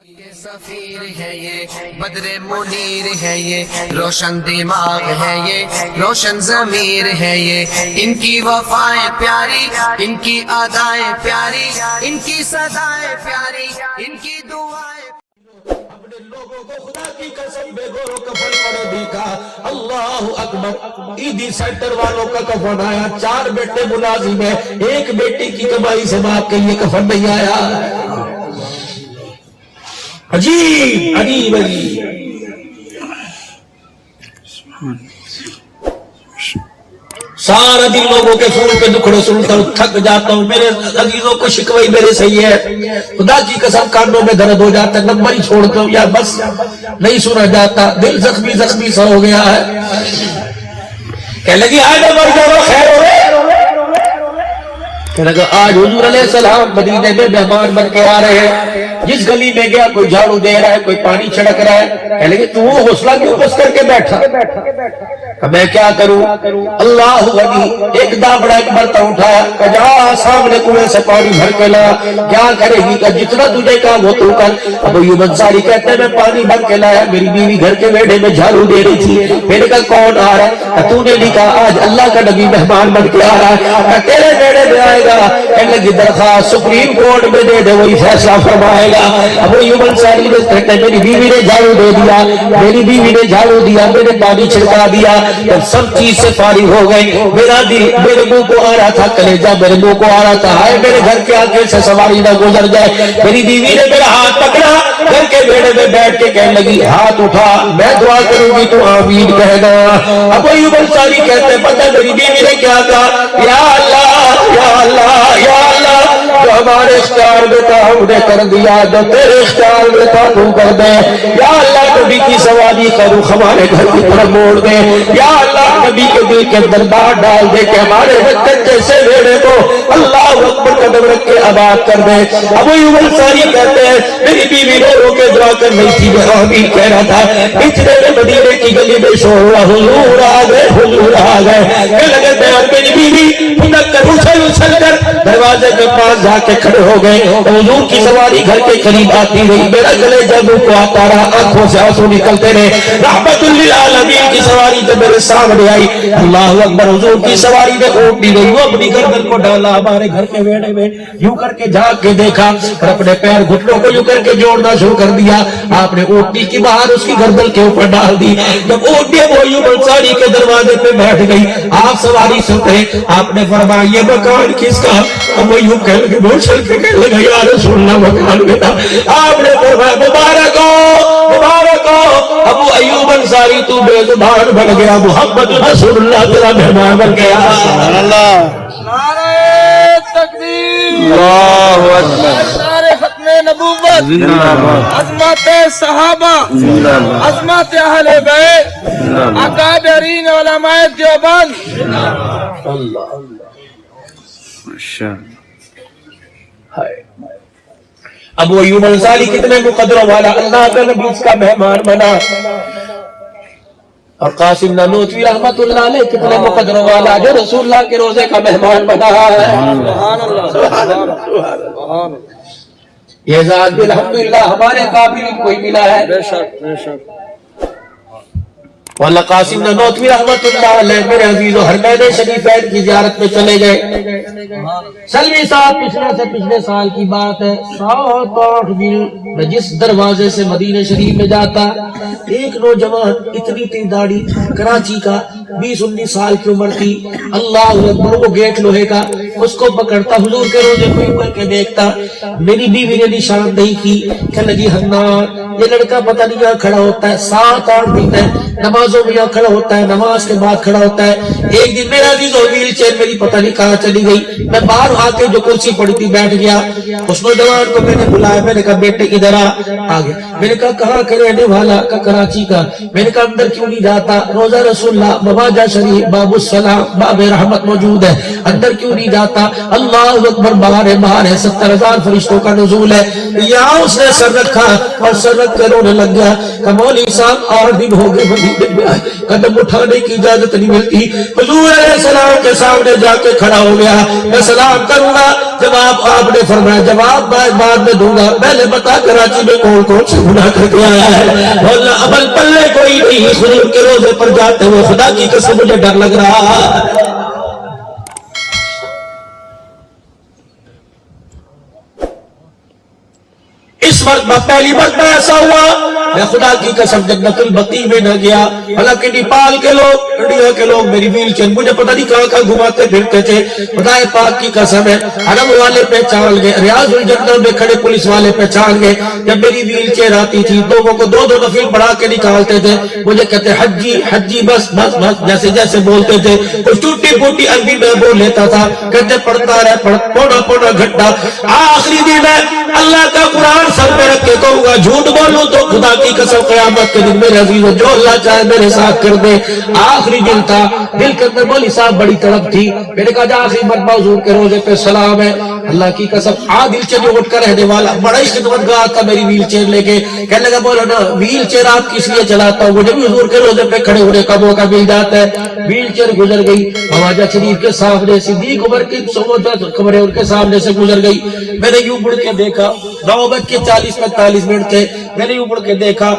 یہ سفیر ہے، یہ بدر منیر ہے، یہ روشن دماغ ہے، یہ روشن ضمیر ہے، یہ ان کی وفائیں پیاری، ان کی ادائیں پیاری، ان کی صدائیں پیاری، ان کی دعائیں اپنے لوگوں کو خدا کی قسم بے گورو کفن پڑے دیکھا. اللہ اکبر. عیدی سینٹر والوں کا کفن آیا، 4 بیٹے ملازم ہیں، ایک بیٹی کی کمائی سے باپ کے یہ کفن نہیں آیا. عجیب عجیب عجیب. سارا دن لوگوں کے فون پہ دکھڑے سنتا ہوں، تھک جاتا ہوں. میرے عزیزوں کو شکوے میرے صحیح ہے، خدا کی قسم کانوں میں درد ہو جاتا ہے، نمبر ہی چھوڑتا ہوں یا بس نہیں سنا جاتا. دل زخمی زخمی سا ہو گیا ہے. کہنے لگی آج نمبر جاؤ خیر ہو رہے. کہنے لگا آج حضور علیہ السلام مدینے میں مہمان بن کے آ رہے ہیں. جس گلی میں گیا کوئی جھاڑو دے رہا ہے، کوئی پانی چھڑک رہا ہے. کہنے لگے تو وہ حوصلہ کیوں بس کر کے بیٹھا؟ میں کیا کروں؟ اللہ غنی. ایک دابڑا ایک برتن اٹھایا، جا سامنے کنویں سے پانی بھر کے لا. کیا کرے گی؟ کہ جتنا تجھے کام ہو تو کر. اب ایوب انصاری کہتے ہیں میں پانی بھر کے لایا، میری بیوی گھر کے بیٹھے میں جھاڑو دے رہی تھی. میں نے کہا کون آ رہا ہے؟ تو نے لکھا آج اللہ کا نبی مہمان بن کے آ رہا ہے، تیرے بیڑے میں آئے گا. کہنے لگی درخواست سپریم کورٹ میں دے دے، وہی فیصلہ فرمائے گا. اب ایوب انصاری نے کہتے ہیں میری بیوی نے جھاڑو دے دیا، میری بیوی نے جھاڑو دیا، میں نے پانی چھڑکا دیا، جب سب چیز سے فارغ ہو گئی. میرا دل میرے منہ کو آ رہا تھا، کلیجہ میرے منہ کو آ رہا تھا، ہائے میرے گھر کے آگے سے سواری نہ گزر جائے. میری بیوی نے میرا ہاتھ پکڑا، گھر کے بیڑے میں بیٹھ کے کہنے لگی ہاتھ اٹھا، میں دعا کروں گی تو آمین کہنا. اب ایوب انصاری کہتے ہیں پتہ میری بیوی نے کیا کہا؟ یا اللہ یا اللہ یا اللہ، جو ہمارے اختیار میں تھا ہم نے کر دیا، جو تیرے اختیار میں تھا تو کر دے. یا اللہ نبی کی سواری کا رخ ہمارے گھر کی طرف موڑ دے. یا اللہ نبی کے دل کے اندر بات ڈال دے کہ ہمارے وقت جیسے بیڑے کو اللہ اکبر قدم رکھ کے آباد کر دے. ابو ایوب انصاری کہتے ہیں میری بیوی رو رو کے دعا کر رہی تھی، میں آمین کہہ رہا تھا. پچھلے میں مدینے کی گلی میں شور ہوا، حضور آ گئے حضور آ گئے. کہ لگے میں اور میری بیوی اچھل اچھل کر دروازے کے پاس جا کے کھڑے ہو گئے. حضور کی سواری گھر کے قریب آتی رہی، میرا گلے جب کو آتا رہا، آنکھوں سے آنسو نکلتے رہے. رحمت للعالمین کی سواری جب میرے سامنے آئی، اللہ اکبر، حضور کی سواری نے اونٹ دی گئی. وہ اپنی گردن کو ڈالا ہمارے گھر کے بیڑے میں، یوں کر کے جھانک کے دیکھا اور اپنے پیر گھٹنوں کو یوں کر کے جوڑنا شروع کر دیا. آپ نے اونٹنی کی باہر اس کی گردن کے اوپر ڈال دی. جب اونٹنی وہ ایوب انصاری کے دروازے پہ بیٹھ گئی، آپ سواری سنتے، آپ نے فرمایا یہ مکان کس کا؟ اب وہ یوں کہنے لگے بہت چل کے کہنے لگا یا رسول اللہ مکان میرا. آپ نے فرمایا مبارک ہو مبارک ہو ابو ایوب انصاری، تو بے زبان بن گیا، محمد رسول اللہ تیرا مہمان بن گیا. سبحان اللہ. نعرہ تکبیر، اللہ اکبر. نعرہ ختم نبوت، عظمت صحابہ، عظمت اہل بیت، اکابرین علماء دیوبند. اللہ ابو ایوب انصاری کتنے مقدروں والا، اللہ کا نبی اس کا مہمان بنا. اور قاسم نانوتوی رحمت اللہ علیہ کتنے مقدروں والا، جو رسول اللہ کے روزے کا مہمان بنا ہے. سبحان اللہ سبحان اللہ. یہ اعزاز بھی الحمدللہ ہمارے قابل کوئی ملا ہے. بے شک بے شک. واللہ قاسم نانوتوی رحمت اللہ علیہ میرے عزیزو حرمین شریفین کی زیارت میں چلے گئے. سلوی صاحب پچھلے سال کی بات ہے، 7-8 دن میں جس دروازے سے مدینہ شریف میں جاتا، ایک نوجوان اتنی تی داڑھی، کراچی کا، 20-19 سال کی عمر تھی. اللہ اکبر، وہ گیٹ لوہے کا، اس کو پکڑتا، حضور کے روزے کو اوپر کے دیکھتا. میری بیوی نے نشاندہی کی کہ لگی حنان یہ لڑکا پتہ نہیں یہاں کھڑا ہوتا ہے، 7-8 دن ہے نمازوں میں یہاں کھڑا ہوتا ہے، نماز کے بعد کھڑا ہوتا ہے. ایک دن میرا عزیز ویل چیئر میری پتہ نہیں کہاں چلی گئی، میں باہر آ کے جو کرسی پڑی تھی بیٹھ گیا. اس نوجوان کو میں نے بلایا، میں نے کہا بیٹے ادھر آ گیا. میں نے کہا کہاں کے رہنے والا؟ کہ کراچی کا. میں نے کہا اندر کیوں نہیں جاتا؟ روزہ رسول اللہ مواجہ شریف باب السلام باب رحمت موجود ہے، اندر کیوں نہیں جاتا؟ اللہ اکبر، باہر ہے 70,000 فرشتوں کا نزول ہے. یہاں اس نے سر رکھا اور سر رکھ کر رونے لگ گیا کہ مولوی صاحب 8 دن ہو گئے مدینے میں آئے، قدم اٹھانے کی اجازت نہیں ملتی. حضور علیہ السلام کے سامنے جا کے کھڑا ہو گیا، میں سلام کروں گا جواب آپ نے فرمایا جواب میں بعد میں دوں گا، پہلے بتا کراچی میں کون کون سے گناہ کر کے آیا ہے؟ بولنا عمل پلے کوئی نہیں، حضور کے روزے پر جاتے ہوئے خدا کی قسم مجھے ڈر لگ رہا ہے۔ اس مرتبہ پہلی مرتبہ ایسا ہوا میں خدا کی قسم جنت البقیع میں نہ گیا، حالانکہ نیپال کے لوگ، انڈیا کے لوگ میری ویل چیئر مجھے پتہ نہیں کہاں کہاں گھماتے پھرتے تھے، خدا پاک کی قسم ہے حرم والے پہچان گئے، ریاض الجنہ میں کھڑے پولیس والے پہچان گئے، جب میری ویل چیئر آتی تھی لوگوں کو دو دو نفل بڑھا کے نکالتے تھے، مجھے کہتے حجی حجی بس بس بس جیسے جیسے بولتے تھے، کچھ ٹوٹی پھوٹی عربی میں بول لیتا تھا، کہتے پڑھتا رہے پونا پونا گھنٹہ، آخری دن ہے اللہ کا قرآن سر پہ رکھ کے کہوں گا جھوٹ بولوں تو خدا کی قسم قیامت کے دن میرے عزیزوں جو اللہ چاہے میرے ساتھ کر دے۔ آخری دن تھا، دل کے اندر مولی صاحب بڑی تڑپ تھی، میں نے کہا جا آخری مرتبہ حضور کے روزے پہ سلام ہے، اللہ کی قسم عادل چیئر جو اٹھ کر رہنے والا بڑا ہی خدمت گار تھا میری ویل چیئر لے کے، کہنے لگا بولو نا ویل چیئر آپ کس لیے چلاتا ہوں، مجھے بھی حضور کے روزے پہ کھڑے ہونے کا موقع مل جاتا ہے۔ ویل چیئر گزر گئی خواجہ شریف کے سامنے، صدیق عمر کی کمرے ان کے سامنے سے گزر گئی، میں نے یوں مڑ کے دیکھا 9:40-45 تھے، میں نے یوں مڑ کے دیکھا،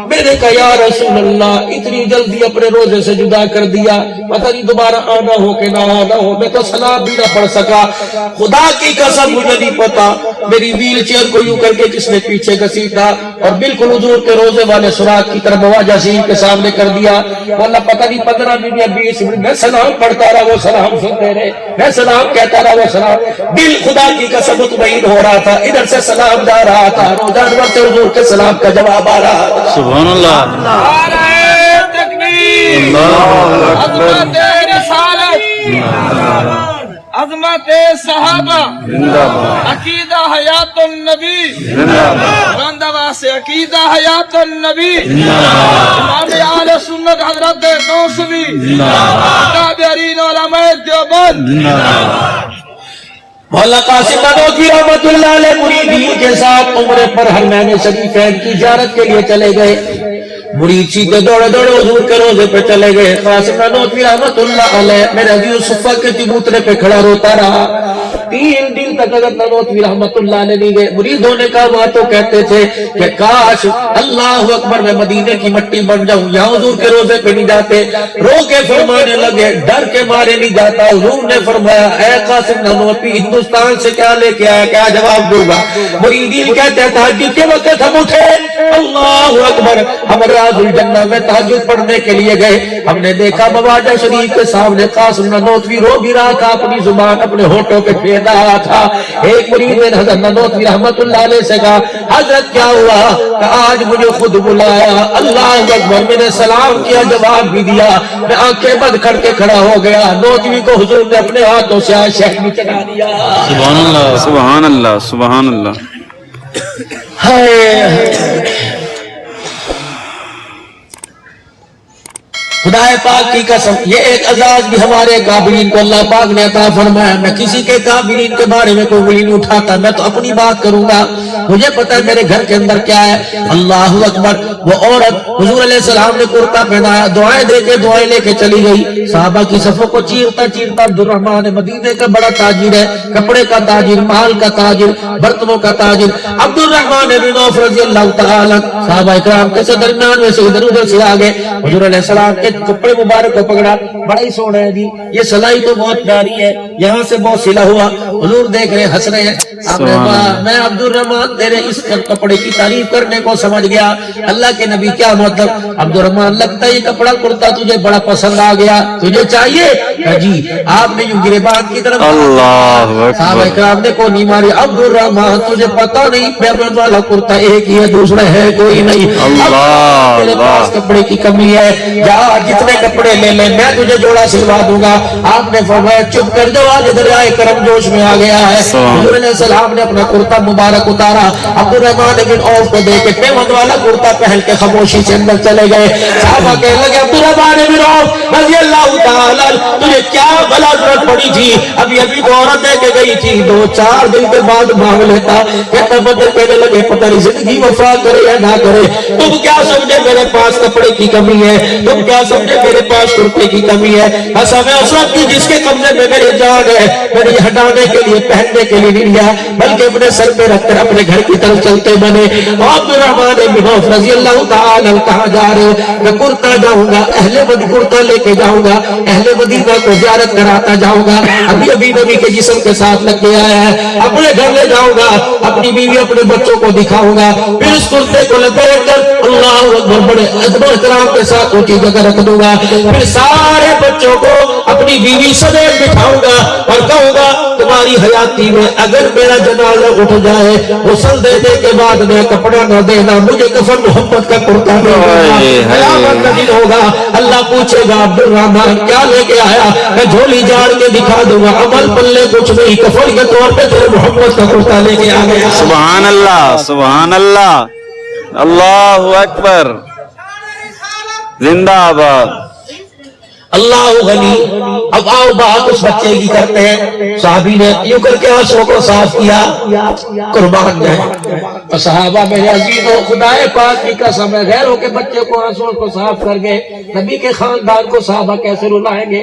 میں نے کہا یا رسول اللہ اتنی جلدی اپنے روزے سے جدا کر دیا، پتہ نہیں دوبارہ آنا ہو کہ نہ آنا ہو، میں تو سلام بھی نہ پڑھ سکا، خدا کی قسم مجھے نہیں پتا میری ویل چیئر کو یوں کر کے کس نے پیچھے گھسیٹا اور بالکل حضور کے روزے والے سراغ کی طرف خواجہ شریف کے سامنے کر دیا، واللہ پتہ نہیں 15 منٹ یا 20 منٹ میں سلام پڑھتا رہا، وہ سلام سنتے رہے، میں سلام کہتا رہا، وہ سلام، دل خدا کی قسم مطمئن ہو رہا تھا، ادھر سے سلام جا رہا تھا، روزانور سے حضور کے سلام کا جواب آ رہا تھا۔ سبحان اللہ، نعرہ تکبیر، عظمت رسالت، عظمت صحابہ، عقیدہ حیات النبی، راندوا سے عقیدہ حیات النبی، امام اہل سنت حضرت نوشوی، اکابرین علماء دیوبند، مولا قاسم نانوتوی رحمت اللہ علیہ مریدین کے ساتھ عمرے پر حرمین شریفین کی زیارت کے لیے چلے گئے، مرید سیدھے دوڑے دوڑے حضور کے روزے پہ چلے گئے، قاسم نانوتوی رحمت اللہ علیہ میرے عزیز صفہ کے چبوترے پہ کھڑا روتا رہا، 3 دن تک حضرت نانوتوی رحمت اللہ علیہ نہیں گئے، مریدوں نے کہا وہ تو کہتے تھے کہ کاش اللہ اکبر میں مدینے کی مٹی بن جاؤں، یہاں حضور کے روزے پہ نہیں جاتے، رو کے فرمانے لگے ڈر کے مارے نہیں جاتا، حضور نے فرمایا اے قاسم نانوتوی ہندوستان سے کیا لے کے آیا، کیا جواب دوں گا؟ مریدین کہتے ہیں تہجد کے وقت ہم اٹھے اللہ اکبر، ہم ریاض الجنہ میں تہجد پڑھنے کے لیے گئے، ہم نے دیکھا مواجہ شریف کے سامنے قاسم نانوتوی رو بھی رہا تھا، اپنی زبان اپنے ہونٹوں پہ پھیر رہا تھا، ایک مرید نے حضرت نانوتوی رحمت اللہ علیہ سے کہا حضرت کیا ہوا؟ کہ آج مجھے خود بلایا، اللہ اکبر، میں نے سلام کیا جواب بھی دیا، میں آنکھیں بند کر کے کھڑا ہو گیا، نانوتوی کو حضور نے اپنے ہاتھوں سے شہد بھی چڑھا دیا۔ سبحان اللہ، سبحان اللہ، سبحان اللہ۔ خدا پاک کی قسم یہ ایک اعزاز بھی ہمارے کابلین کو اللہ پاک نے عطا فرمایا، میں کسی کے کابلین کے بارے میں کوئی انگلی نہیں اٹھاتا، میں تو اپنی بات کروں گا، مجھے پتا ہے میرے گھر کے اندر کیا ہے۔ اللہ اکبر، وہ عورت حضور علیہ السلام نے کرتا پہنایا، دعائیں دے کے دعائیں لے کے چلی گئی، صحابہ کی صفوں کو چیرتا چیرتا عبدالرحمن مدینے کا بڑا تاجر ہے، کپڑے کا تاجر، مال کا تاجر، برتنوں کا تاجر، عبدالرحمن بن عوف رضی اللہ تعالی صحابہ اکرام کے درمیان میں سے ادھر ادھر سے آگے حضور علیہ السلام کے کپڑے مبارک کو پکڑا، بڑا ہی سونا ہے جی، یہ سلائی تو بہت پیاری ہے، یہاں سے بہت سلا ہوا، حضور دیکھ رہے ہنس رہے ہیں، آپ نے کہا میں عبدالرحمن تیرے اس کپڑے کی تعریف کرنے کو سمجھ گیا، اللہ کے نبی کیا مطلب؟ عبدالرحمن لگتا ہے یہ کپڑا کرتا تجھے بڑا پسند آ گیا، تجھے چاہیے؟ جی، آپ نے یوں گریبان کی طرف صحابہ اکرام نے کو نہیں ماری، عبدالرحمن تجھے پتا نہیں پیغمبر والا کرتا ایک ہی ہے، دوسرا ہے کوئی نہیں، تیرے پاس کپڑے کی کمی ہے، جا جتنے کپڑے لے لے میں تجھے جوڑا سلوا دوں گا۔ آپ نے فرمایا چپ کر جاؤ، آج دریائے کرم جوش میں آ گیا ہے۔ حضور علیہ السلام نے اپنا کرتا مبارک اتارا، عبدالرحمن بن عوف کو دے کے پیمند والا کرتا پہن کے خاموشی سے اندر چلے گئے۔ صحابہ کہنے لگے عبدالرحمن بن عوف رضی اللہ تعالی تجھے کیا بلا ضرورت پڑی تھی؟ ابھی ابھی تو عورت دے کے گئی تھی، 2-4 دن کے بعد مانگ لیتا۔ کہتا بدل کہنے لگے پتہ نہیں زندگی وفا کرے یا نہ کرے، تم کیا سمجھے میرے پاس کپڑے کی کمی ہے، تم کیا سمجھے میرے پاس کرتے کی کمی ہے؟ حسن اسود کی جس کے قبضے میں میری جان ہے، میری ہٹانے کے کے لیے پہننے کے لیے نہیں لیا بلکہ اپنے سر پہ رکھ کر اپنے گھر کی طرف چلتے بنے. عبد الرحمن بن عوف رضی اللہ تعالی عنہ کہاں جا رہے ہو؟ میں کرتا جاؤں گا، اہل مدینہ کرتا لے کے جاؤں گا، اہل مدینہ کو زیارت کراتا جاؤں گا. ابھی ابھی نبی کے جسم کے ساتھ لگ کے آیا ہے، اپنے گھر لے جاؤں گا، اپنی بیوی اپنے بچوں کو دکھاؤں گا، پھر اس کرتے کو لپیٹ کر اللہ اکبر بڑے ادب و احترام کے ساتھ اونچی جگہ رکھ دوں گا. پھر سارے بچوں کو اپنی بیوی سمیت بٹھاؤں گا اور کہوں گا تمہاری حیاتی میں اگر میرا جنازہ اٹھ جائے غسل دینے کے بعد میں کپڑا نہ دینا، مجھے کفن محمد کا کرتا قیامت کا دن ہوگا. اللہ پوچھے گا عبد الرحمن کیا لے کے آیا؟ میں جھولی جاڑ کے دکھا دوں گا، عمل پلے کچھ نہیں، کفن کے طور پہ تیرے محمد کا کرتا لے کے آ گیا. سبحان اللہ سبحان اللہ اللہ اکبر زندہ آباد. اللہ غنی. اب آؤ بات اس بچے کی کرتے ہیں. صحابی نے یوں کر کے آنسوں کو صاف کیا، قربان جائے. صحابہ میرے عزیزوں خدا پاک کی قسم ہے غیروں کے بچے کو آنسوں کو صاف کر گئے، نبی کے خاندان کو صحابہ کیسے رلائیں گے؟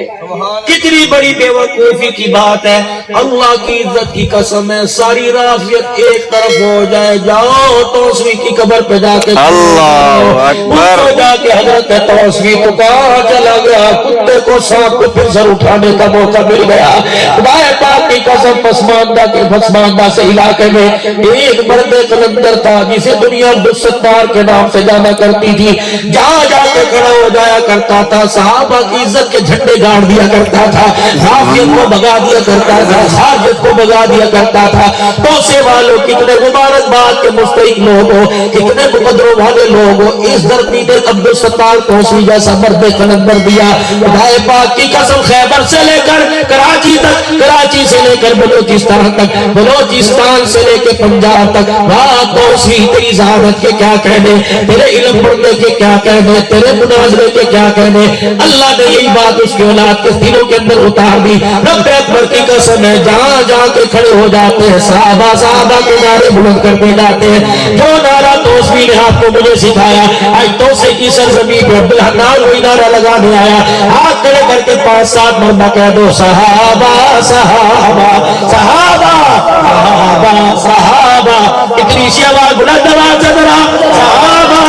کتنی بڑی بے وقوفی کی بات ہے. اللہ کی عزت کی قسم ہے ساری رافیت ایک طرف ہو جائے، جاؤ توسوی کی قبر پہ جا کے اللہ اکبر. جا کے حضرت توسوی کو کہا چلا گیا، کتے کو سانپ کو پھر سر اٹھانے کا موقع مل گیا. خدا پاک کی قسم پسماندہ سے علاقے میں ایک مرد قلندر تھا جسے دنیا عبدالستار کے نام سے جانا کرتی تھی. جہاں جا کے کھڑا ہو جایا کرتا تھا، صحابہ کی عزت کے جھنڈے گاڑ دیا کرتا تھا، رافیت کو بگا دیا کرتا تھا، ساجد کو بگا دیا کرتا تھا. توسے والوں کتنے مبارکباد کے مستحق لوگ ہو، کتنے مقدروں والے لوگ ہو، اس دھرتی نے عبدالستار توسوی جیسا مرد قلندر دیا. خدائے پاک کی قسم خیبر سے لے کر کراچی تک، کراچی سے لے کر بلوچستان تک، بلوچستان سے لے کے پنجاب تک، رات توسوی تیری ذات کے کیا کہنے، تیرے علم پڑھنے کے کیا کہنے، تیرے مناظرے کے کیا کہنے. اللہ نے یہی بات اس کی اولاد کے دلوں کے اندر اتار دی. رب اکبر کی قسم ہے جہاں جہاں کے کھڑے ہو جاتے ہیں صحابہ صحابہ کے نعرے بلند کرتے جاتے ہیں. جو نعرہ توسوی نے آپ کو مجھے سکھایا، آج توسے کی سرزمین پہ عبدالحنان وہی نعرہ لگانے آیا. ہاتھ کھڑے کر کے 5-7 مرتبہ کہہ دو صحابہ صحابہ صحابہ صحابہ صحابہ. اتنی سی آواز بلند آواز سے ذرا صحابہ،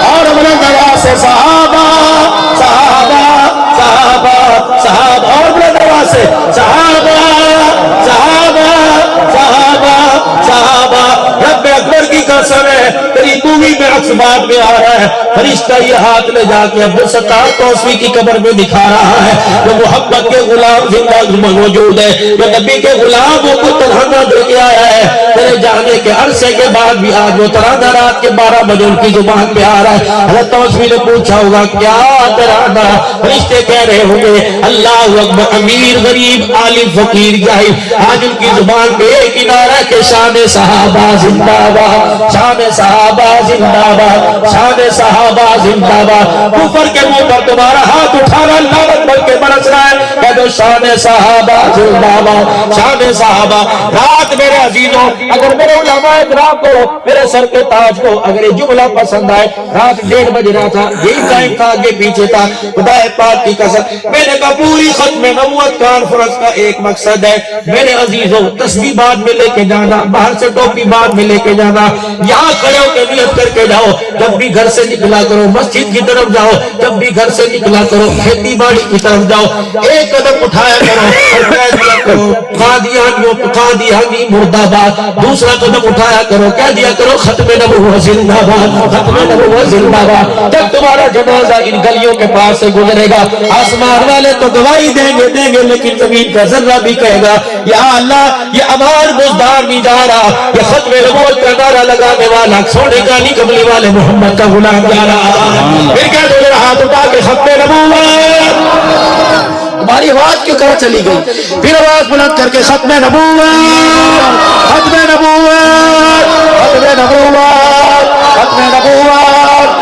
اور بلند آواز سے صحابہ صحابہ صحابہ صحابہ، اور بلند آواز سے صحابہ صحابہ صحابہ صحابہ. رب اکبر کی قسم ہے تیری بومی میں عکس بات میں آ رہا ہے. فرشتہ یہ ہاتھ لے جا کے عبدالستار توسوی کی قبر میں دکھا رہا ہے. جو محبت کے غلام زندہ موجود ہے، جو نبی کے غلاموں کو ترانہ دے کے آیا ہے، تیرے جانے کے عرصے کے بعد بھی آج وہ ترانہ رات کے 12 بجے ان کی زبان پہ آ رہا ہے. حضرت توسوی نے پوچھا ہوگا کیا ترانہ؟ فرشتے کہہ رہے ہوں گے اللہ اکبر امیر غریب عالم فقیر جاہل. آج ان کی زبان پہ ایک ہی نعرہ کہ شان صحابہ زندہ باد، شان صحابہ زندہ باد، شان صحابہ زندہ باد. کفر کے منہ پر تمہارا ہاتھ اٹھانا لعنت بن کے برس رہا ہے. کہہ دو شان صحابہ زندہ باد، شان صحابہ. رات میرے عزیزوں اگر میرے علماء کرام کو، میرے سر کے تاج کو اگر یہ جملہ پسند آئے، رات 1:30 بج رہا تھا، یہی ٹائم تھا، آگے پیچھے تھا. خدا پاک کی قسم میں نے کہا پوری ختم نبوت کانفرنس کا ایک مقصد ہے میرے عزیزوں، تسبیح بعد میں لے کے جانا، باہر سے ٹوپی بعد میں لے کے جانا. یہاں کھڑے ہو کے نیت کر کے جاؤ، جب بھی گھر سے نکلا کرو مسجد کی طرف جاؤ، جب بھی گھر سے نکلا کرو کھیتی باڑی کی طرف جاؤ، ایک قدم اٹھایا کرو اور کہہ دیا کرو قادیانیوں قادیانی مرد آباد. دوسرا قدم اٹھایا کرو کہہ دیا کرو ختم نبوت زندہ باد، ختم نبوت زندہ باد. جب تمہارا جنازہ ان گلیوں کے پاس سے گزرے گا، آسمان والے تو گواہی دیں گے لیکن زمین کا ذرہ بھی کہے گا یا اللہ یہ امان بزدار نہیں جا رہا، یہ ختم نبوت کا نعرہ لگانے والا سونے گانی کملی والے محمد کا غلام جا رہا. پھر کہہ دو میرا ہاتھ اٹھا کے ختم نبوت. تمہاری آواز کیوں کہاں چلی گئی؟ پھر آواز بلند کر کے ختم نبوت، ختم نبوت، ختم نبوت، ختم نبوت.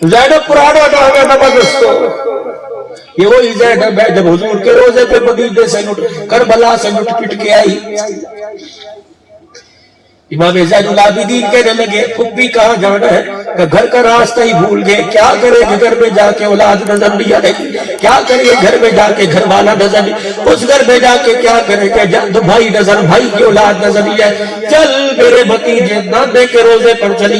زینب پرانا نام ہے زبردست. یہ وہی زینب ہے جب حضور کے روزے پہ مدینے سے کربلا سے لٹ پٹ کے آئی. امام زین العابدین کہنے لگے خود بھی کہاں جانا ہے کہ گھر کا راستہ ہی بھول گئے. کیا کرے گھر میں جا کے اولاد نظر نہیں آ رہی, کیا کرے گھر میں جا کے گھر والا نظر نہیں, اس گھر میں جا کے کیا کرے کہ جد بھائی نظر, بھائی کی اولاد نظر نہیں ہے. چل میرے بھتیجے نانے کے روزے پر چلے.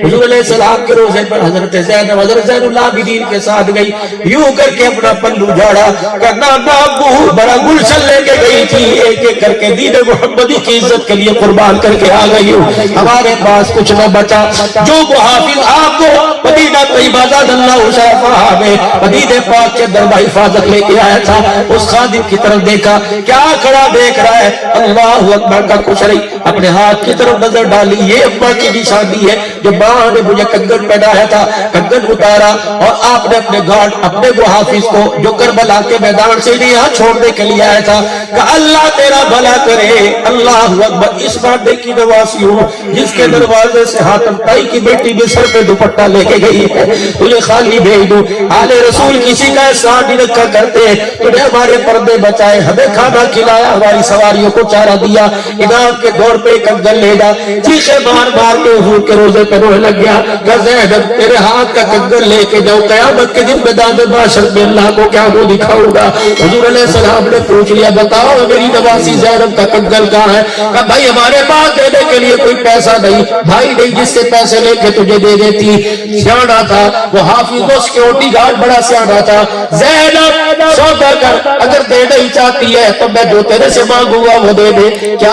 حضور علیہ السلام کے روزے پر حضرت زینب حضرت زین العابدین کے ساتھ گئی. یوں کر کے اپنا پلو جھاڑا کہ نانا ابو بڑا گلشن لے کے گئی تھی, ایک ایک کر کے دین محمدی کی عزت کے لیے قربان کر کے آ گئی ہوں. ہمارے پاس کچھ نہ بچا. جو محافظ آپ کو مدینہ طیبہ زاد اللہ شرفہ میں مدینہ پاک کے دربہ حفاظت لے کے آیا تھا, اس خادم کی طرف دیکھا, کیا کھڑا دیکھ رہا ہے, اللہ اکبر کا کچھ نہیں, اپنے ہاتھ کی طرف نظر ڈالی. یہ اماں کی نشانی ہے جو ماں نے مجھے کنگن پہنایا تھا, کنگن اتارا اور آپ نے اپنے گارڈ اپنے محافظ کو جو کربلا کے میدان سے یہاں چھوڑنے کے لیے آیا تھا کہ اللہ تیرا بھلا کرے. اللہ اکبر. اس بات کی نواسی ہوں جس کے دروازے سے حاتم تائی کی بیٹی بھی سر پہ دوپٹہ لے کے گئی ہے, تجھے خالی بھیج دوں. آل رسول کسی کا احسان نہیں رکھا کرتے, تجھے ہمارے پردے بچائے, ہمیں کھانا کھلایا, ہماری سواریوں کو چارہ دیا, انعام کے دور پہ کنگن لے جا. چیخے مار مار کے حضور کے روزے پہ رونے لگ گیا کہ زینب تیرے ہاتھ کا کنگن لے کے جاؤ, قیامت کے دن میدان معاشر میں اللہ کو کیا منہ دکھاؤں گا. حضور علیہ السلام نے پوچھ لیا بتاؤ میری نواسی زینب کا کنگن کہاں ہے؟ کہ بھائی ہمارے پاس دینے کے لیے کوئی پیسہ نہیں, بھائی نہیں جس سے پیسے لے کے تجھے دے دیتی. سیانا تھا وہ حافظ و سیکورٹی گارڈ, بڑا سیانا تھا. زینب سودا کر, اگر دینا ہی چاہتی ہے تو میں جو تیرے سے مانگوں گا وہ دے دے. کیا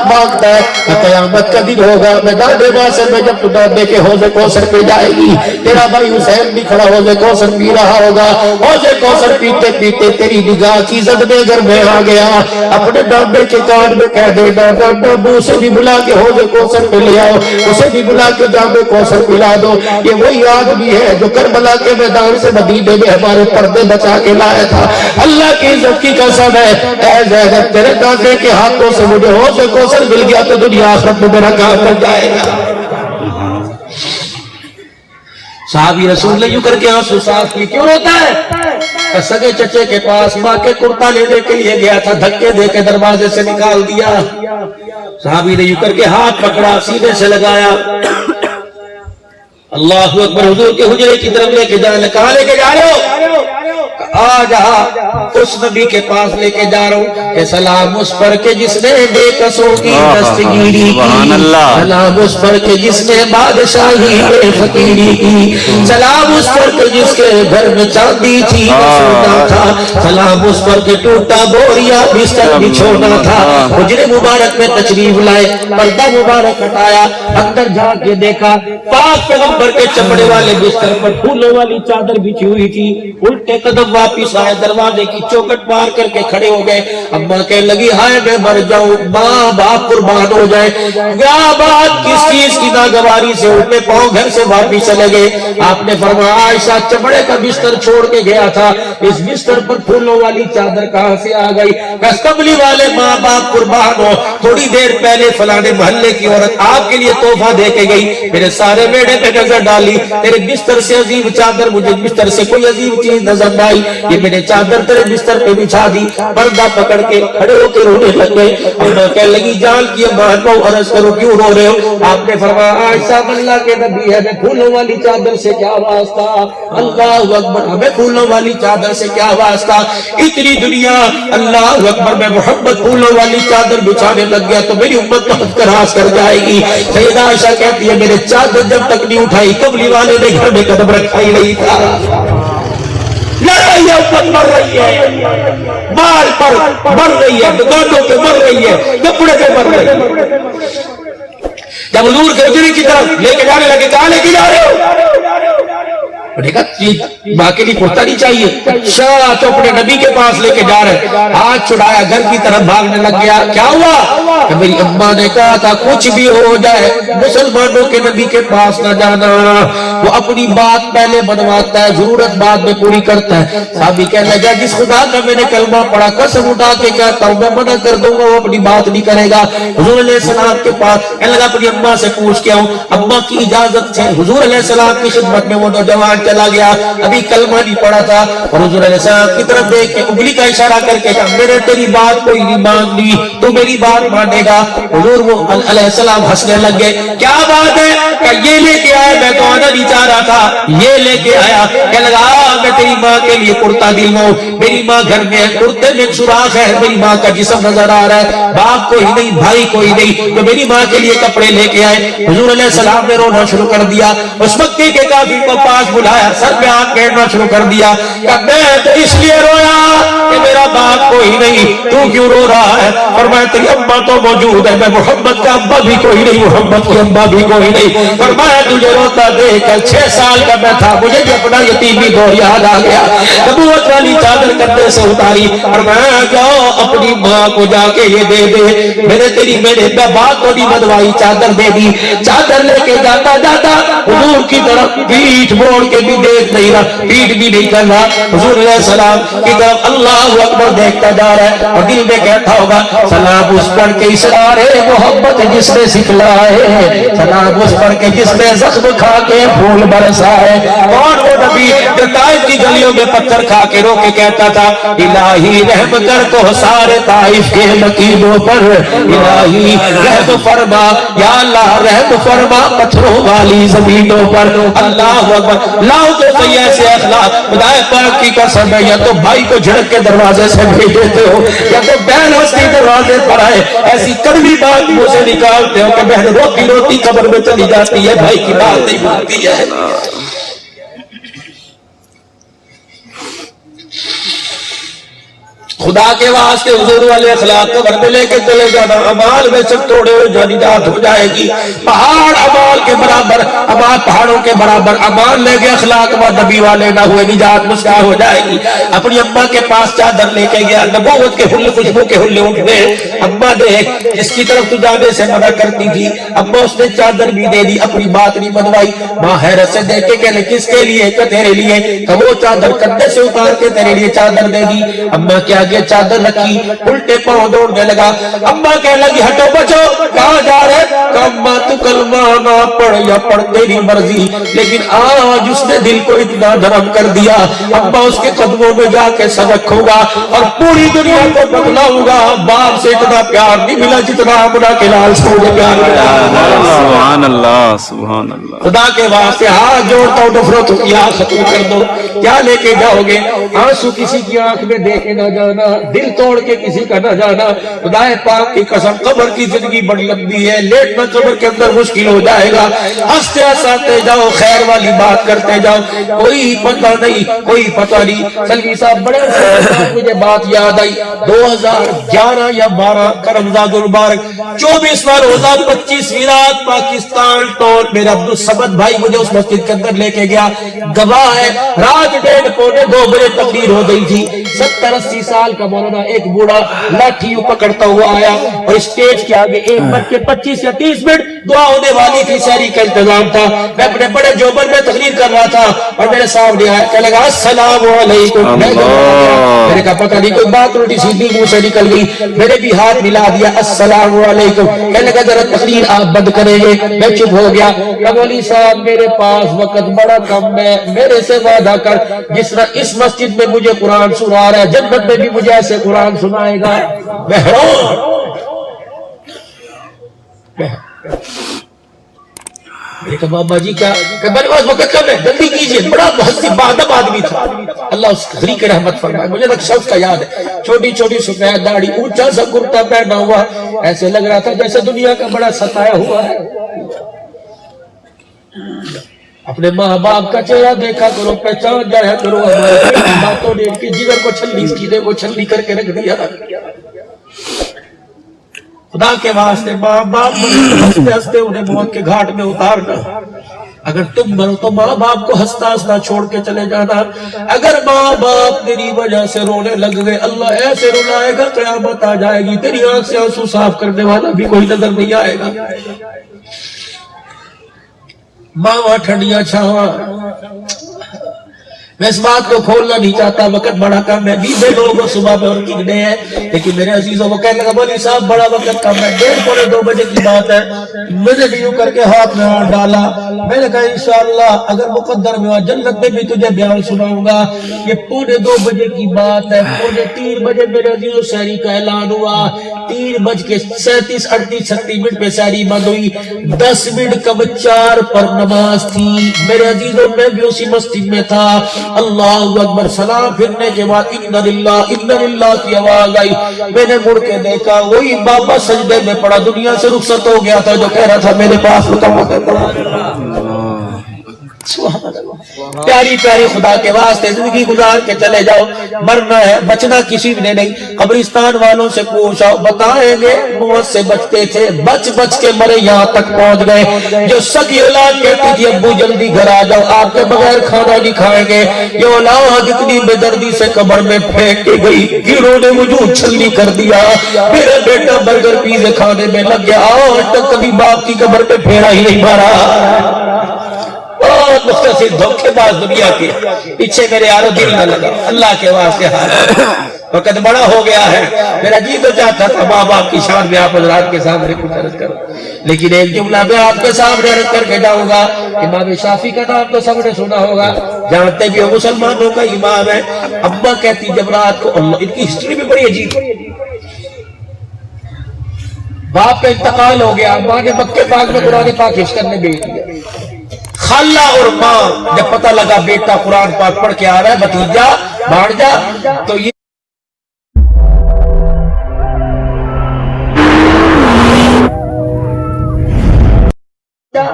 مانگتا ہے؟ قیامت کا دن ہوگا میدان معاشر میں جب تو نانے کے حوض کوثر پہ جائے گی, تیرا بھائی حسین بھی کھڑا حوض کوثر پی رہا ہوگا. حوض کوثر پیتے پیتے تیری نگاہ کی زد میں گھر میں آ گیا, اپنے نانے کے کان میں کہہ دے نانا ابو سے بھی بلا کے حوض کوثر پہ لے آؤ, اسے بھی بلا کے جام کوثر پلا دو. یہ وہی آدمی ہے جو کربلا کے میدان سے مدینے میں ہمارے پردے بچا کے لایا تھا. اللہ کی عزت کی قسم ہے اے زینب تیرے دانے کے ہاتھوں سے مجھے حوض کوثر مل گیا تو دنیا آخرت میں میرا کام کر جائے گا. صحابی رسول نے یوں کر کے آنسو صاف کی. کیوں روتا ہے؟ سگے چچے کے پاس ماں کے کرتا لینے کے لیے گیا تھا, دھکے دے کے دروازے سے نکال دیا. صحابی نے یوں کر کے ہاتھ پکڑا, سینے سے لگایا, اللہ اکبر, حضور کے حجرے کی طرف لے کے جانے. کہاں لے کے جا رہے ہو؟ آج اس نبی کے پاس لے کے جا رہا ہوں کہ سلام اس پر کے جس نے بے قصوں کی دستگیری کی, سلام اس پر کے جس نے بادشاہی بے فقیری کی, سلام اس پر کے جس کے گھر میں چاندی تھی سونا تھا, سلام اس پر کے ٹوٹا بوریا بستر بچھونا تھا. حجرے مبارک میں تشریف لائے, پردہ مبارک ہٹایا, اندر جا کے دیکھا پاک پیغمبر کے چمڑے والے بستر پر پھولوں والی چادر بچھی ہوئی تھی. الٹے قدم واپس آئے, دروازے کی چوکٹ پار کر کے کھڑے ہو گئے. اماں کہنے لگی ہائے میں مر جاؤں, ماں باپ قربان ہو جائے. کیا بات کس چیز کی ناگواری سے اٹھے پاؤں گھر سے واپس چلے گئے. آپ نے فرمایا عائشہ چمڑے کا بستر چھوڑ کے گیا تھا, اس بستر پر پھولوں والی چادر کہاں سے آ گئی؟ کملی والے ماں باپ قربان ہو, تھوڑی دیر پہلے فلانے محلے کی عورت آپ کے لیے تحفہ دے کے گئی, میرے سارے بیڑے پہ نظر ڈالی, تیرے بستر سے عظیم چادر, مجھے بستر سے کوئی عظیم چیز نظر نہ آئی, یہ میں نے چادر تیرے بستر پہ بچھا دی. پردہ پکڑ کے کھڑے ہو کے رونے لگ گئے. اماں کہنے لگی جان کی اماں کو عرض کرو کیوں رو رہے ہو؟ آپ نے فرمایا عائشہ اللہ کے نبی ہے, میں پھولوں والی چادر سے کیا واسطہ. اللہ اکبر, ہمیں پھولوں والی چادر سے کیا واسطہ. اتنی دنیا اللہ اکبر میں محمد پھولوں والی چادر بچھانے لگ گیا تو میری امت بہت کراس کر جائے گی. سیدہ عائشہ کہتی ہے میرے چادر جب تک نہیں اٹھائی کملی والے نے گھر میں قدم رکھا ہی نہیں تھا. لڑائی امت مر رہی ہے, مال پر مر رہی ہے, دکانوں پہ مر رہی ہے, کپڑے پہ مر رہی ہے. جب حضور کے حجرے کی طرف لے کے جانے لگے, کہاں لے کے جا رہے ہو؟ نے کہا یہ ماں کے لیے کرتا نہیں چاہیے؟ اچھا تو اپنے نبی کے پاس لے کے جا رہے، ہاتھ چھڑایا گھر کی طرف بھاگنے لگ گیا. کیا ہوا کہ میری اماں نے کہا تھا کچھ بھی ہو جائے مسلمانوں کے نبی کے پاس نہ جانا، وہ اپنی بات پہلے بنواتا ہے، ضرورت بعد میں پوری کرتا ہے. صحابی کہنے لگا جس خدا کا میں نے کلمہ پڑھا قسم اٹھا کے کہتا ہوں میں منع کر دوں گا وہ اپنی بات نہیں کرے گا. حضور علیہ السلام کے پاس کہنے لگا اپنی اماں سے پوچھ کے آؤں. اماں کی اجازت سے حضور علیہ السلام کی خدمت میں وہ نوجوان چلا گیا، ابھی کلمہ نہیں پڑھا تھا، اور حضور علیہ السلام کی طرف دیکھ کے انگلی کا اشارہ کر کے کہا میں نے تیری بات کوئی نہیں مان لی، تو میری بات مانے گا. حضور وہ علیہ السلام ہنسنے لگ گئے. کیا بات ہے کہ یہ لے کے آیا، میں تو آنا نہیں چاہ رہا تھا، یہ لے کے آیا. کہنے لگا میں تیری ماں کے لیے کرتا دلواؤں، میری ماں گھر میں ہے، کرتے میں سوراخ ہے، میری ماں کا جسم نظر آ رہا ہے، باپ کوئی نہیں بھائی کوئی نہیں، تو میری ماں کے لیے کپڑے لے کے آئے. حضور علیہ السلام نے رونا شروع کر دیا. اس مکی کے کافر کو پاس بلایا، سر پہ ہاتھ پھیرنا شروع کر دیا کہ میں تو اس لیے رویا کہ میرا باپ کوئی نہیں، تو کیوں رو رہا ہے؟ اور میں تیری اماں تو موجود ہے، میں محمد کا ابا بھی کوئی نہیں، محمد کی اماں بھی کوئی نہیں، اور میں تجھے روتا دیکھ کر 6 سال کا میں تھا، مجھے بھی اپنا یتیمی دور یاد آ گیا. نبوت والی چادر کندھے سے اتاری اور میں جاؤ اپنی ماں کو جا کے یہ دے دے، میرے بات کو نہیں بدوائی، چادر دے دی. چادر لے کے جاتا جاتا حضور کی طرف پیٹھ موڑ کے بھی دیکھ نہیں رہا، پیٹھ بھی نہیں کر رہا، حضور علیہ السلام کی طرف اللہ اکبر دیکھتا جا رہا ہے، اور دل میں کہتا ہوگا سلام اس پر کے اسرار محبت جس نے سکھلائے، سلام اس پر کے جس نے زخم کھا کے پھول برسائے. کون وہ نبی جو طائف کی گلیوں میں پتھر کھا کے رو کے کہتا تھا الہی رحم کر کو سارے طائف کے مکینوں پر، الہی رحم فرما یا اللہ رحم فرما پتھروں والی زمینوں پر. اللہ اکبر. لاؤ تو صحیح ایسے اخلاق خدا پاک کی قسم ہے، یا تو بھائی کو جھڑک کے دروازے سے بھیج دیتے ہو، یا تو بہن ہستی دروازے پر آئے ایسی کڑوی بات منہ سے نکالتے ہو کہ بہن روتی روتی قبر میں چلی جاتی ہے، بھائی کی بات نہیں مانتی ہے. خدا کے واسطے حضور والے اخلاق قبر میں لے کے چلے جانا. امال میں سب توڑے ہوئے جو نجات ہو جائے گی. پہاڑ امال کے برابر، امال پہاڑوں کے برابر امال لے کے اخلاق و نبی والے نہ ہوئے، نجات مشکل ہو جائے گی. اپنی اماں کے پاس چادر لے کے گیا، نبوت کے حلے خوشبو کے حلے اٹھنے. اماں دیکھ جس کی طرف تو جانے سے منع کرتی تھی، اماں اس نے چادر بھی دے دی، اپنی بات نہیں منوائی. ماں حیرت سے دیکھے کہ کس کے لیے؟ کہ تیرے لیے. کہ وہ چادر کندھے سے اتار کے تیرے لیے چادر دے دی. اماں کیا چادر رکھی، الٹے پاؤں دوڑنے لگا. اماں کہنے لگی ہٹو بچو، کہاں جا رہے؟ کہ اماں تو کلمہ نہ پڑھ یا پڑھ تیری مرضی، لیکن آج اس نے دل کو اتنا نرم کر دیا، اماں اس کے قدموں میں جا کے سر رکھوں گا اور پوری دنیا کو بتلاؤں گا باپ سے اتنا پیار نہیں ملا جتنا امنا کے لال سے مجھے پیار ملا. سبحان اللہ سبحان اللہ. خدا کے واسطے ہاتھ جوڑتا ہوں نفرت کی آنکھ ختم کر دو. کیا لے کے جاؤ گے؟ آنسو کسی کی آنکھ میں دیکھے نہ جانا، دل توڑ کے کسی کا نہ جانا. خدا پاک کی قسم قبر کی زندگی بڑی لمبی ہے، لیٹنا قبر کے اندر مشکل ہو جائے گا. ہنستے ہنساتے جاؤ، خیر والی بات کرتے جاؤ، کوئی پتہ نہیں کوئی پتہ نہیں. سلوی صاحب بڑے مجھے بات یاد آئی، 2011 یا 12 کا رمضان المبارک 24واں روزہ 25ویں رات پاکستان ٹور میرا عبدالصمد بھائی مجھے اس مسجد کے اندر لے کے گیا. گواہ ہے رات 1:30 پونے 2 بجے تقریر ہو گئی تھی. 70-80 سال کا مولانا ایک بوڑھا لاٹھی پکڑتا ہوا آیا اور اسٹیج کے آگے 1:25 یا 30 منٹ دعا ہونے والی تھی، سحری کا انتظام تھا. میں اپنے بڑے جوبر میں تقریر کر رہا تھا اور میرے سامنے آیا، کہنے لگا السلام علیکم. میں نے کہا پتہ نہیں کوئی بات الٹی سیدھی منہ سے نکل گئی، میں نے بھی ہاتھ ملا دیا السلام علیکم. کہنے لگا ذرا تقریر آپ بند کریں گے؟ میں چپ ہو گیا. مولوی صاحب میرے پاس وقت بڑا کم ہے، میرے سے وعدہ کر جس طرح اس مسجد میں مجھے قرآن سنا رہا ہے جنت میں بھی مجھے ایسے قرآن سنائے گا. میں حیران. میں کہا بابا جی کیا؟ کہ میرے پاس وقت کم ہے، جلدی کیجئے. بڑا محسن بادم آدمی تھا، اللہ اس غریق رحمت فرمائے. مجھے نقشہ اس کا یاد ہے، چھوٹی چھوٹی سفید داڑھی، اونچا سا کرتا پہنا ہوا، ایسے لگ رہا تھا جیسے دنیا کا بڑا ستایا ہوا ہے. اپنے ماں باپ کا چہرہ دیکھا کرو، پہچان جایا کرو. ہمارے باتوں نے ان کی جگر کو چھلنی سیدھے کو چھلنی کر کے رکھ دیا. خدا کے واسطے ماں باپ ہنستے ہنستے انہیں موت کے گھاٹ میں اتارنا. اگر تم مرو تو ماں باپ کو ہنستا ہنستا چھوڑ کے چلے جانا. اگر ماں باپ تیری وجہ سے رونے لگ گئے اللہ ایسے رلائے گا قیامت آ جائے گی تیری آنکھ سے آنسو صاف کرنے والا بھی کوئی نظر نہیں آئے گا. ماں ٹھنڈیاں چھاواں. میں اس بات کو کھولنا نہیں چاہتا وقت بڑا کم ہے. 20 لوگ صبح میں ان کی گنے ہیں لیکن میرے عزیزوں وہ کہنے لگا مولوی صاحب بڑا وقت کم ہے 1:30 پونے 2 بجے کی بات ہے. مجھے بھی یوں کر کے ہاتھ میں ہاتھ ڈالا. میں نے کہا انشاءاللہ اگر مقدر میں جنت میں بھی تجھے بیان سناؤں گا. یہ 1:45 بجے کی بات ہے. 3:45 بجے میرے عزیزوں سحری کا اعلان ہوا. 3:37 38 36 منٹ پہ سحری بند ہوئی. 10 منٹ کم 4 پر نماز تھی. میرے عزیزوں میں بھی اسی مسجد میں تھا. اللہ اکبر سلام پھرنے کے بعد ان للہ کی آواز آئی. میں نے مڑ کے دیکھا وہی بابا سجدے میں پڑا دنیا سے رخصت ہو گیا تھا جو کہہ رہا تھا میرے پاس پیاری پیاری خدا کے واسطے زندگی گزار کے چلے جاؤ. مرنا ہے بچنا کسی نے نہیں. قبرستان والوں سے پوچھا بتائیں گے موت سے بچتے تھے بچ بچ کے مرے یہاں تک پہنچ گئے. جو سگی اولاد کہتی تھی ابو جلدی گھر آ جاؤ آپ کے بغیر کھانا نہیں کھائیں گے. یہ اولاد اتنی بے دردی سے قبر میں پھینک کے گئی کیڑوں نے وجود چھلنی کر دیا. میرا بیٹا برگر پیزے کھانے میں لگ گیا. آج تک کبھی باپ کی قبر پہ پھیرا ہی نہیں مارا. بہت مختصر دھوکے باز دنیا کے پیچھے میرے یارو دل نہ لگا. اللہ کے واسطے وقت بڑا ہو گیا ہے. میرا جی تو چاہتا تھا ماں باپ کی شان میں آپ حضرات کے سامنے کچھ عرض کروں لیکن ایک جملہ میں آپ کے سامنے عرض کر کے جاؤں گا. امام شافعی کا نام تو سب نے سنا ہوگا جانتے بھی ہو مسلمانوں کا امام ہے. اماں کہتی جب رات کو اللہ ان کی ہسٹری بھی بڑی عجیب. باپ کا انتقال ہو گیا ماں نے مکے پاک میں قرآن پاک حفظ کرنے بھیج دیا. خالہ اور ماں جب پتہ لگا بیٹا قرآن پاک پڑھ کے آ رہا ہے بھتیجا بھانجا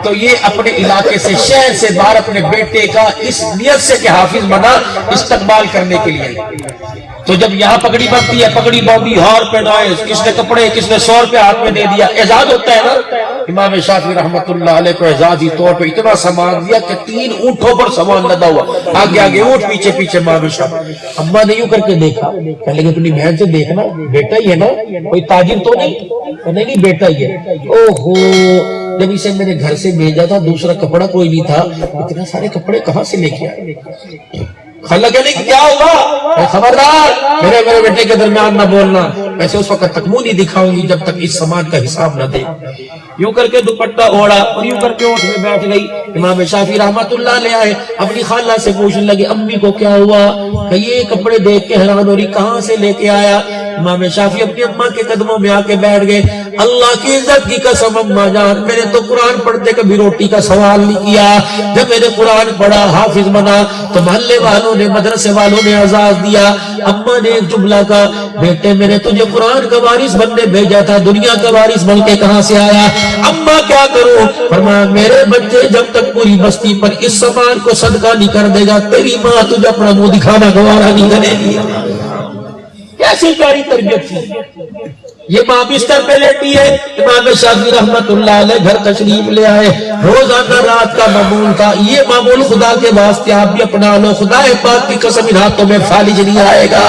تو یہ اپنے علاقے سے شہر سے باہر اپنے بیٹے کا اس نیت سے کہ حافظ بنا استقبال کرنے کے لیے. تو جب یہاں پگڑی بنتی ہے پگڑی باندھی ہار پہنائے کس نے کپڑے کس نے 100 روپے ہاتھ میں دے دیا. اعزاز ہوتا ہے نا. امام شافعی رحمت اللہ علیہ کو اعزازی طور پہ اتنا سامان دیا کہ 3 اونٹوں پر سامان لدا ہوا. آگے آگے اونٹ پیچھے پیچھے امام شافعی. اماں نے یوں کر کے دیکھا پہلے کہ اپنی بہن سے دیکھنا بیٹا ہی ہے نا کوئی تاجر تو نہیں بیٹا ہی ہے. اوہو جب اسے میں نے گھر سے بھیجا تھا دوسرا کپڑا کوئی نہیں تھا. اتنا سارے کپڑے کہاں سے لے کے آئے. خالہ کہنے کہ کیا ہوگا خبردار میرے بیٹے کے درمیان نہ بولنا. ویسے اس وقت تک منہ نہیں دکھاؤں گی جب تک اس سامان کا حساب نہ دے. یوں کر کے دوپٹہ اوڑا اور یوں کر کے اونٹ میں بیٹھ گئی. امام شافعی رحمت اللہ علیہ آئے اپنی خالہ سے پوچھنے لگے امی کو کیا ہوا کہ یہ کپڑے دیکھ کے حیران ہو رہی کہاں سے لے کے آیا. امام شافعی اپنی اماں کے قدموں میں آ کے بیٹھ گئے. اللہ کی عزت کی قسم اماں جان میں نے تو قرآن پڑھتے کبھی روٹی کا سوال نہیں کیا. جب میں نے قرآن پڑھا حافظ بنا تو محلے والوں نے مدرسے والوں نے اعزاز دیا. اماں نے ایک جملہ کہا بیٹے میں نے تجھے قرآن کا وارث بننے بھیجا تھا دنیا کا وارث بن کے کہاں سے آیا. اماں کیا کروں فرمایا میرے بچے جب تک پوری بستی پر اس سامان کو صدقہ نہیں کر دے گا تیری ماں تجھے اپنا منہ دکھانا گوارا نہیں کرے گی. کیسی پیاری تربیت تھی. یہ ماں بستر پہ لیٹی ہے. امام شافعی رحمت اللہ علیہ گھر تشریف لے آئے. روزانہ رات کا معمول تھا. یہ معمول خدا کے واسطے آپ بھی اپنا لو. خدا پاک کی قسم ان ہاتھوں میں فالج نہیں آئے گا.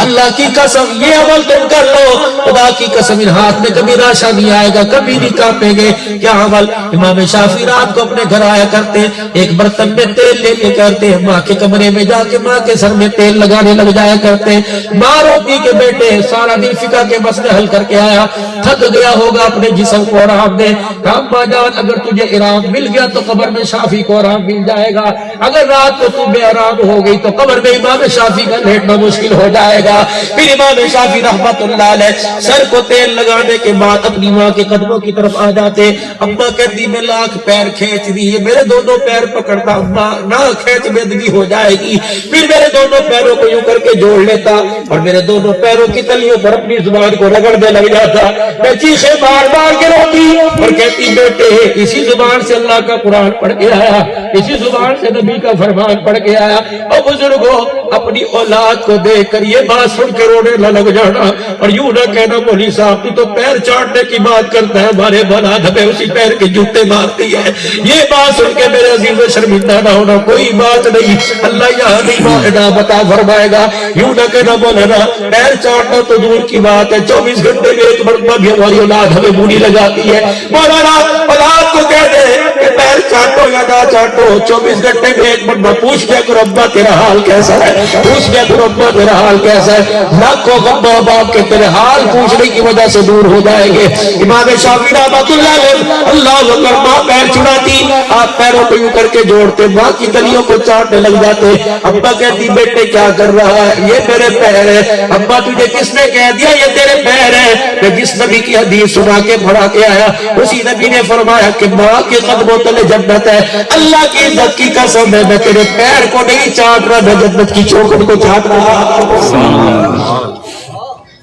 اللہ کی قسم یہ عمل تم کر لو خدا کی قسم ان ہاتھ میں کبھی راشا نہیں آئے گا کبھی نہیں کانپیں گے. کیا عمل امام شافعی رات کو اپنے گھر آیا کرتے ایک برتن میں تیل لے کے کرتے ماں کے کمرے میں جا کے ماں کے سر میں تیل لگانے لگ جایا کرتے. ماں روتی کے بیٹے سارا دن فقہ کے مسئلے حل کر کے آیا تھک گیا ہوگا اپنے جسم کو آرام دے. اماں جان اگر تجھے آرام مل گیا تو قبر میں شافعی کو آرام مل جائے گا. اگر رات کو تم بے آرام ہو گئی تو قبر میں امام شافعی کا لیٹنا مشکل ہو جائے گا. پھر امام شافعی رحمت اللہ علیہ سر کو تیل لگانے کے بعد اپنی ماں کے قدموں کی طرف آ جاتے. اماں کہتی میں لاکھ پیر کھینچ دیے میرے دونوں پیر پکڑتا اماں نہ کھینچ بندگی ہو جائے گی. پھر میرے دونوں پیروں کو یوں کر کے جوڑ لیتا اور میرے دونوں پیروں کی تلیوں پر اپنی زبان کو رگڑنے لگ جاتا. میں چیخے بار بار کے روتی اور کہتی بیٹے اسی زبان سے اللہ کا قرآن پڑھ کے آیا, اسی زبان سے نبی کا فرمان پڑھ کے آیا. اور بزرگوں اپنی اولاد کو دیکھ کر یہ بات سن کے رونے نہ لگ جانا اور یوں نہ کہنا مولوی صاحب تو پیر چاٹنے کی بات کرتا ہے, ہمارے بلاد ہمیں اسی پیر کے جوتے مارتی ہے. یہ بات سن کے میرے عزیز و شرمندہ نہ ہونا, کوئی بات نہیں, اللہ یہاں نہیں معاہدہ بتا فرمائے گا. یوں نہ کہنا مولانا پیر چاٹنا تو دور کی بات ہے, 24 گھنٹے میں ایک مرتبہ بھی ہماری اولاد ہمیں بوڑھی لگاتی ہے. مولانا اولاد کو کہہ دے کہ پیر چاٹو یا نہ چاٹو 24 گھنٹے میں ایک مرتبہ پوچھ لیا کرو ابا تیرا حال کیسا ہے, پوچھ لیا کرو ابا تیرا حال کیسا ہے. لاکھوں ابا باپ کے تیرے حال پوچھنے کی وجہ سے دور ہو جائیں گے. امام شافعی رحمۃ اللہ علیہ اللہ اکبر, ماں پیر چھڑاتی آپ پیروں کو یوں کر کے جوڑتے, ماں کی تلیوں کو چاٹنے لگ جاتے. ابا کہتی بیٹے کیا کر رہا ہے, یہ میرے پیر ہے. ابا تجھے کس نے کہہ دیا یہ تیرے پیر ہے؟ میں جس نبی کی حدیث سنا کے پڑھا کے آیا اسی نبی نے فرمایا کہ ماں کے قدموں تلے جنت ہے. اللہ کی عزت کی قسم ہے میں تیرے پیر کو نہیں چاٹ رہا, میں جنت کی چوکھٹ کو چاٹ رہا.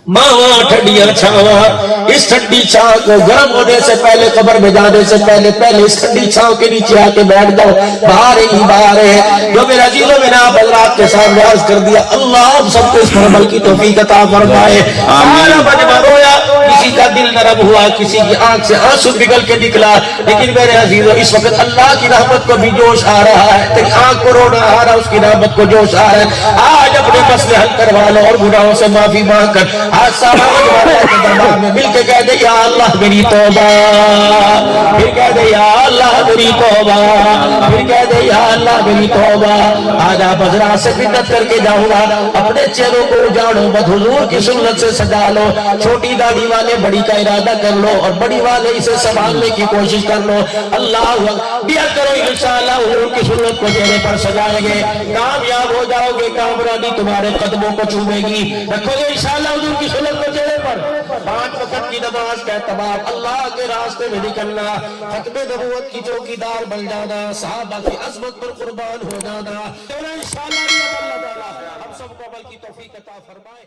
ماں ٹھنڈیاں چھاواں, اس ٹھنڈی چھاؤں کو گرم ہونے سے پہلے قبر میں جانے سے پہلے اس ٹھنڈی چھاؤں کے نیچے آ کے بیٹھ جاؤ. باہر ہی باہر ہے جو میرا عزیزوں میں نے آپ حضرات کے سامنے عرض کر دیا. اللہ ہم سب کو اس پر عمل کی توفیق عطا فرمائے. سارا مجمع رویا, کسی کا دل نرم ہوا, کسی کی آنکھ سے آنسو پگھل کے نکلا, لیکن میرے عزیزوں اس وقت اللہ کی رحمت کو بھی جوش آ رہا ہے. تیری آنکھ کو رونا آ رہا, اس کی رحمت کو جوش آ رہا ہے. آج اپنے مسئلے حل کروا لو اور گناہوں سے معافی مانگ کر آج سارا دربار میں مل کے کہہ دے یا اللہ میری توبہ, پھر کہہ دے یا اللہ میری توبہ, پھر کہہ دے یا اللہ میری توبہ. آج آپ حضرات سے منت کر کے جاؤں گا اپنے چہروں کو اجاڑو, مت حضور کی سنت سے سجا لو. چھوٹی داڑھی والے بڑی کا ارادہ کر لو اور بڑی والے اسے سنبھالنے کی کوشش کر لو. اللہ دیا کرو انشاءاللہ حضور کی سنت کو چہرے پر سجائیں گے, کامیاب ہو جاؤ گے, کامرانی تمہارے قدموں کو چومے گی. رکھو گے انشاءاللہ حضور کی سنت کو چہرے پر. 5 وقت کی نماز کا اہتمام, اللہ کے راستے میں نکلنا, ختم نبوت کی چوکیدار بن جانا, صحابہ کی عظمت پر قربان ہو جانا. انشاءاللہ اللہ تعالی ہم سب کو عمل کی توفیق عطا فرمائے.